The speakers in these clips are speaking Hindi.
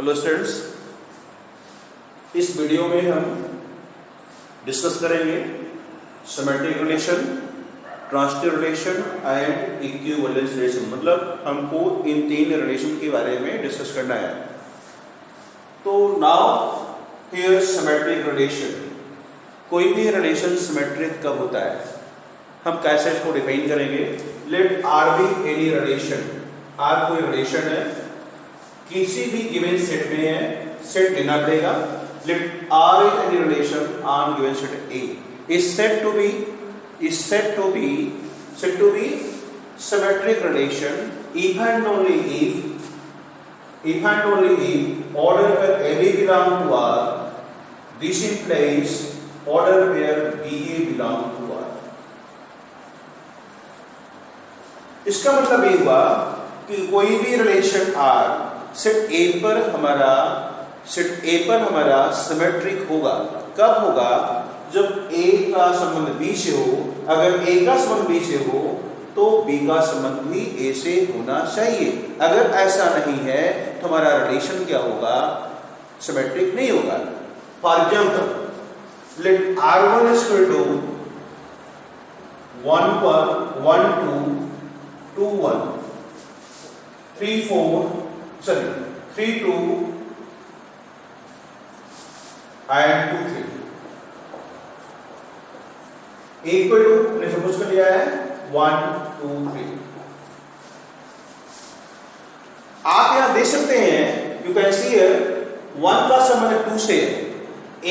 हेलो स्टूडेंट्स, इस वीडियो में हम डिस्कस करेंगे symmetric relation, transitive relation and equivalence relation. मतलब हमको इन तीन रिलेशन के बारे में डिस्कस करना है। तो नाउ हियर सिमेट्रिक रिलेशन, कोई भी रिलेशन सिमेट्रिक कब होता है, हम कैसे इसको डिफाइन करेंगे। Let R be any relation, R कोई रिलेशन है, किसी भी गिवन सेट में है, सेट लेना पड़ेगा। Let R is any relation on given set A is said to be symmetric relation if and only if order where AB belong to R, this implies order where BA belong to R। इसका मतलब ये हुआ कि कोई भी रिलेशन R सेट ए पर हमारा सिमेट्रिक होगा। कब होगा? जब A का संबंध B से हो। अगर A का संबंध B से हो तो B का संबंध भी A से होना चाहिए। अगर ऐसा नहीं है तो हमारा रिलेशन क्या होगा? सिमेट्रिक नहीं होगा। For example, let R1 is equal to 1 1 2 2 1 3 2 and 2 3 equal to हमने सपोज कर लिया है 1 2 3। आप यहां देख सकते हैं, यू कैन सी हियर 1 का संबंध 2 से है,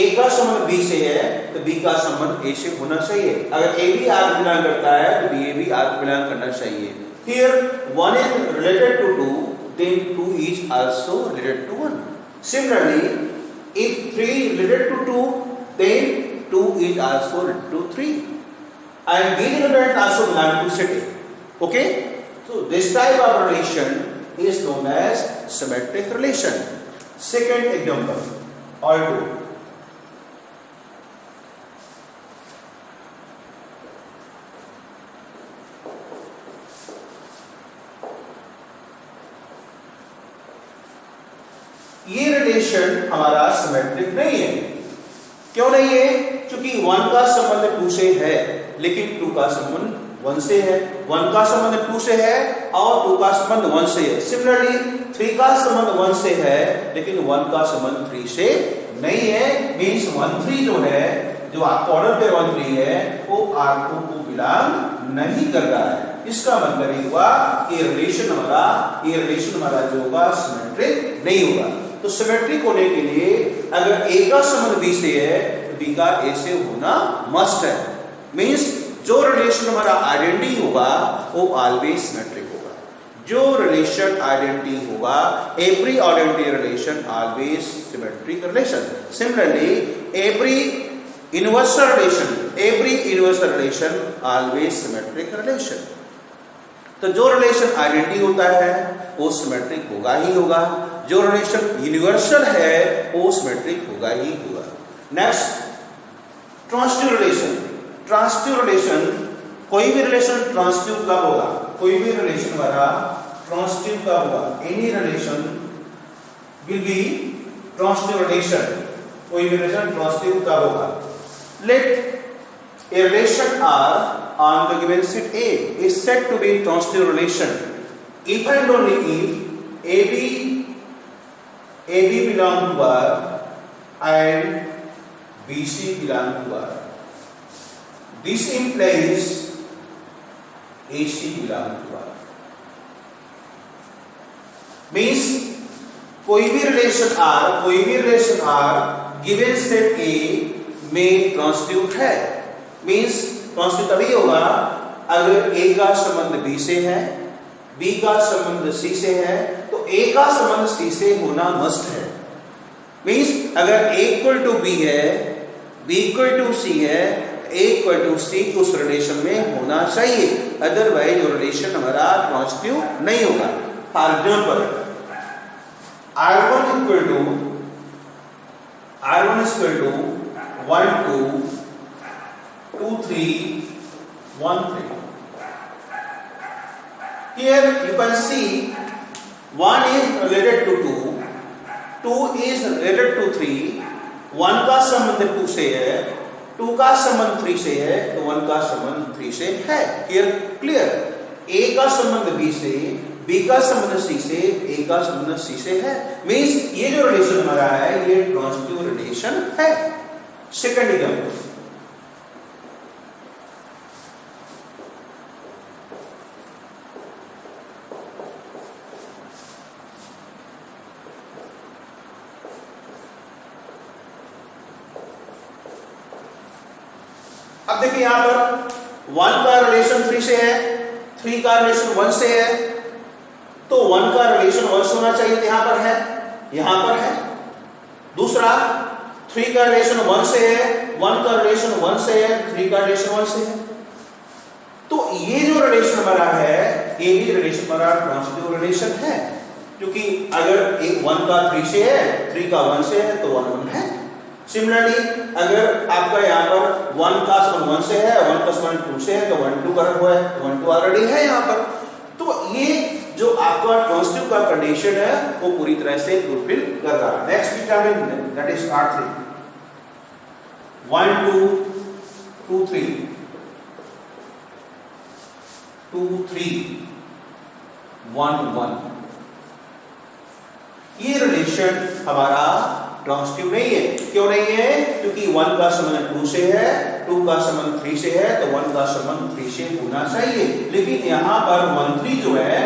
A का संबंध B से है, तो B का संबंध A से होना चाहिए। अगर A भी R को बिलोंग करता है तो B भी R को बिलोंग करना चाहिए। Here 1 is related to 2, then 2 is also related to 1. Similarly, if 3 is related to 2, then 2 is also related to 3. And these elements also belong to set A. Okay? So this type of relation is known as symmetric relation. Second example, although ये रिलेशन हमारा सिमेट्रिक नहीं है। क्यों नहीं है? क्योंकि 1 का संबंध 2 से है लेकिन 2 का संबंध 1 से है। 1 का संबंध 2 से है और 2 का संबंध 1 से है। सिमिलरली 3 का संबंध 1 से है लेकिन 1 का संबंध 3 से नहीं है। मींस 1 3 जो है, जो आपका ऑर्डर पे 1 3 है, वो R2 को बिलोंग नहीं कर रहा है। इसका मतलब ये हुआ कि रिलेशन हमारा जो होगा सिमेट्रिक नहीं होगा। तो सिमेट्रिक होने के लिए अगर A का संबंध B से है तो B का A से होना मस्ट है। मींस जो रिलेशन हमारा आइडेंटिटी होगा वो ऑलवेज सिमेट्रिक होगा। जो रिलेशन आइडेंटिटी होगा, every identity relation always symmetric relation. Similarly every universal relation always symmetric relation. तो जो रिलेशन आइडेंटिटी होता है वो सिमेट्रिक होगा ही होगा। जो रिलेशन यूनिवर्सल है वो सिमेट्रिक होगा ही होगा। Next, transitive relation. Transitive relation, कोई भी रिलेशन ट्रांजिटिव कब होगा? कोई भी रिलेशन हमारा ट्रांजिटिव कब होगा? Any relation will be transitive relation. कोई भी रिलेशन ट्रांजिटिव कब होगा? Let a relation R on the given set A is said to be transitive relation if and only if AB belong to R and BC belong to R. This implies AC belong to R. Means कोई भी relation R given set A में ट्रांजिटिव है। मींस ट्रांजिटिव तभी होगा अगर A का संबंध B से है, B का संबंध C से है, तो A का संबंध C से होना मस्ट है। मींस अगर A इक्वल टू B है, B इक्वल टू C है, A इक्वल टू C उस रिलेशन में होना चाहिए। अदरवाइज वो रिलेशन हमारा ट्रांजिटिव नहीं होगा। For example, R1 equal to 1 2 2 3 1 3। Here you can see 1 is related to 2 2 is related to 3, 1 का संबंध 2 से है, 2 का संबंध 3 से है, तो 1 का संबंध 3 से है। क्लियर। A का संबंध B से, B का संबंध C से, A का संबंध C से है। मींस ये जो रिलेशन हमारा है ये ट्रांजिटिव रिलेशन है। सेकंड एग्जांपल, अब देखिए यहां पर 1 का रिलेशन 3 से है, 3 का रिलेशन 1 से है, तो 1 का रिलेशन 1 से होना चाहिए, यहां पर है, यहां पर है। दूसरा 3 का रिलेशन 1 से है, 1 का रिलेशन 1 से है, 3 का रिलेशन 1 से है। तो ये जो रिलेशन हमारा है ये भी रिलेशन हमारा ट्रांजिटिव रिलेशन है, क्योंकि अगर एक 1 का 3 से है, 3 का 1 से है, तो 1 1 है। सिमिलरली अगर आपका यहाँ पर 1 का संबंध 1 से है, 1 का संबंध 2 से है, तो 1 2 करा हुआ है, 1 2 ऑलरेडी है यहाँ पर। तो ये जो आपका ट्रांजिटिव का कंडीशन है वो पूरी तरह से फुलफिल कर रहा है। Next determinant that is R3, 1 2 2 3 2 3 1 1, ये रिलेशन हमारा ट्रांजिटिव नहीं है। क्यों नहीं है? क्योंकि 1 का संबंध 2 से है, 2 का संबंध 3 से है, तो 1 का संबंध 3 से होना चाहिए। लेकिन यहाँ पर 1 3 जो है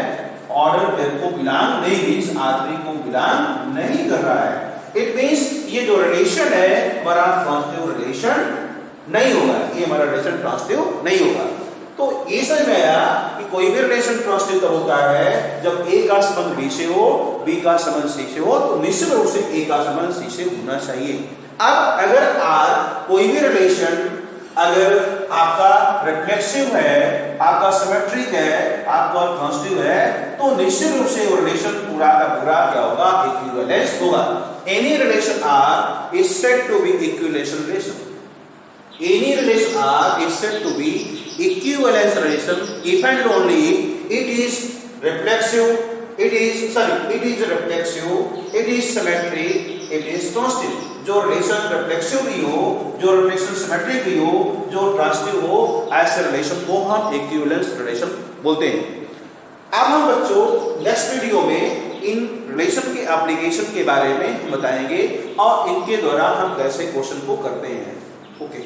ऑर्डर पेयर को बिलोंग नहीं, मींस R3 को बिलोंग नहीं कर रहा है। इट मींस ये जो रिलेशन है हमारा ट्रांजिटिव रिलेशन नहीं होगा, ये हमारा रिलेशन ट्रांजिटिव नहीं होगा। तो ये समझ में आया कि कोई भी रिलेशन ट्रांजिटिव तब होता है जब A का संबंध B से हो, B का संबंध C से हो, तो निश्चित रूप से A का संबंध C से होना चाहिए। अब अगर R कोई भी रिलेशन अगर आपका रिफ्लेक्सिव है, आपका सिमेट्रिक है, आपका ट्रांजिटिव है, तो निश्चित रूप से वो रिलेशन पूरा का पूरा क्या होगा? इक्विवेलेंस होगा। Any relation R is said to be equivalence relation. Any relation R is said to be equivalence relation if and only it is reflexive, it is reflexive, it is symmetric, it is transitive. जो रिलेशन रिफ्लेक्सिव भी हो, जो रिलेशन सिमेट्रिक भी हो, जो ट्रांजिटिव हो, ऐसे रिलेशन को हम इक्विवेलेंस रिलेशन बोलते हैं। अब हम बच्चों नेक्स्ट वीडियो में इन रिलेशन के एप्लीकेशन के बारे में बताएंगे और इनके द्वारा हम कैसे क्वेश्चन को करते हैं। ओके।